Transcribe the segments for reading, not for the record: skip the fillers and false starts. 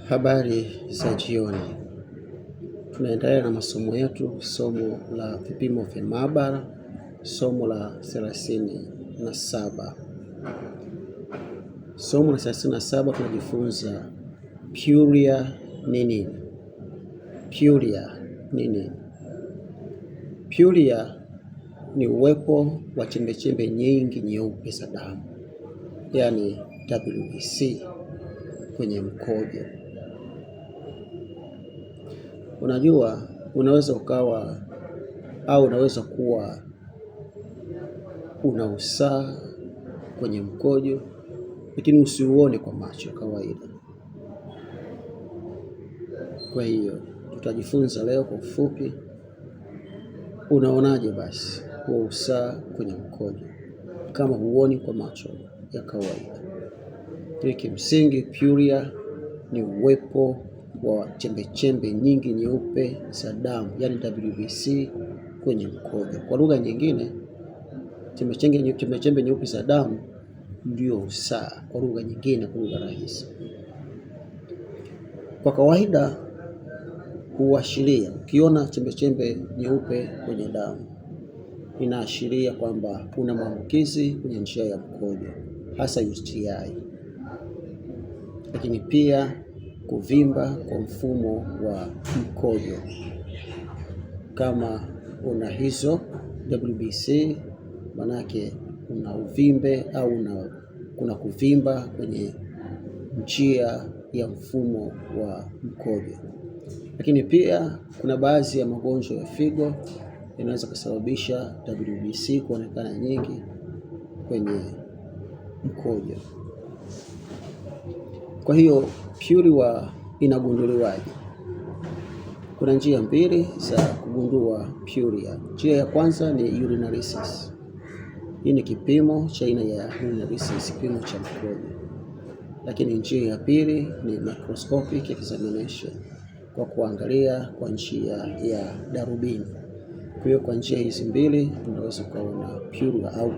Habari za jioni. Tunaendelea na masomo yetu, somo la vipimo vya maabara, somo la 37. Somo la 37 tunajifunza pyuria ni nini? Pyuria ni nini? Pyuria ni uwepo wa chembechembe nyingi nyeupe za damu, yaani WBC kwenye mkojo. Unajua, unaweza kuwa una usaha kwenye mkojo, lakini usiuone kwa macho kawaida. Kwa hiyo tutajifunza leo kwa ufupi, unaonaje basi huo usaha kwenye mkojo kama huoni kwa macho ya kawaida. Kimsingi, pyuria ni uwepo wa chembechembe nyingi nyeupe za damu, yaani WBC kwenye mkojo. Kwa lugha nyingine, chembechembe nyeupe za damu ndio usaha, kwa lugha nyingine, kwa lugha rahisi. Kwa kawaida huashiria, ukiona chembechembe nyeupe kwenye damu, inaashiria kwamba kuna maambukizi kwenye njia ya mkojo, hasa UTI. Lakini pia kuvimba kwa mfumo wa mkojo. Kama una hizo WBC, manake una uvimbe au kuna kuvimba kwenye njia ya mfumo wa mkojo. Lakini pia kuna baadhi ya magonjwa ya figo yanaweza kusababisha WBC kuonekana nyingi kwenye mkojo. Kwa hiyo pyuria inagunduliwaje? Kuna njia mbili za kugundua pyuria. Njia ya kwanza ni urinalysis. Hii ni kipimo cha aina ya urinalysis, kipimo cha mkojo. Lakini njia ya pili ni microscopic examination, kwa kuangalia kwa njia ya darubini. Kwa hiyo kwa njia hizi mbili unaweza kuona pyuria au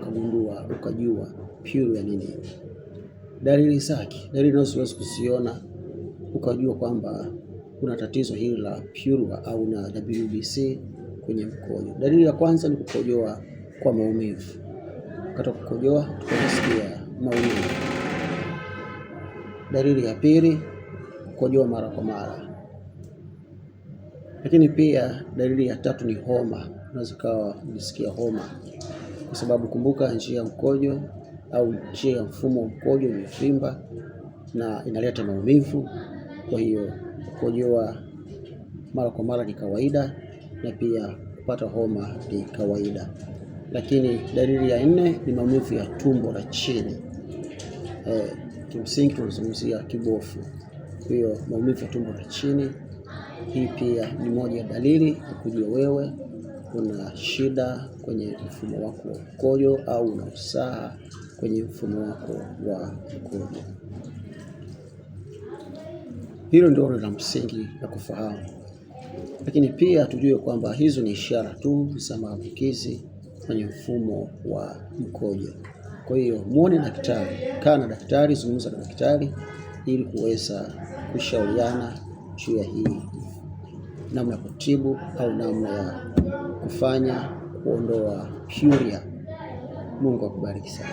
ukajua pyuria ni nini. Dalili zake, dalili unazoweza kuziona ukajua kwamba kuna tatizo hili la pyuria au na WBC kwenye mkojo. Dalili ya kwanza ni kukojoa kwa maumivu. Wakati kukojoa tukasikia maumivu. Dalili ya pili, kukojoa mara kwa mara. Lakini pia dalili ya tatu ni homa. Unaweza kusikia homa, kwa sababu kumbuka, njia ya mkojo au njia ya mfumo wa mkojo imevimba na inaleta maumivu. Kwa hiyo kukojoa mara kwa mara ni kawaida, na pia kupata homa ni kawaida. Lakini dalili ya nne ni maumivu ya tumbo la chini. Kimsingi tunazungumzia kibofu. Kwa hiyo maumivu ya tumbo la chini, hii pia ni moja ya dalili ya kujua wewe kuna shida kwenye mfumo wako wa mkojo au una usaha kwenye mfumo wako wa mkojo. Hilo ndio la msingi la kufahamu. Lakini pia tujue kwamba hizo ni ishara tu za maambukizi kwenye mfumo wa mkojo. Kwa hiyo muone daktari, kaa na daktari, zungumza na daktari ili kuweza kushauriana juu ya hii namna ya kutibu au namna ya kufanya kuondoa pyuria. Mungu akubariki sana.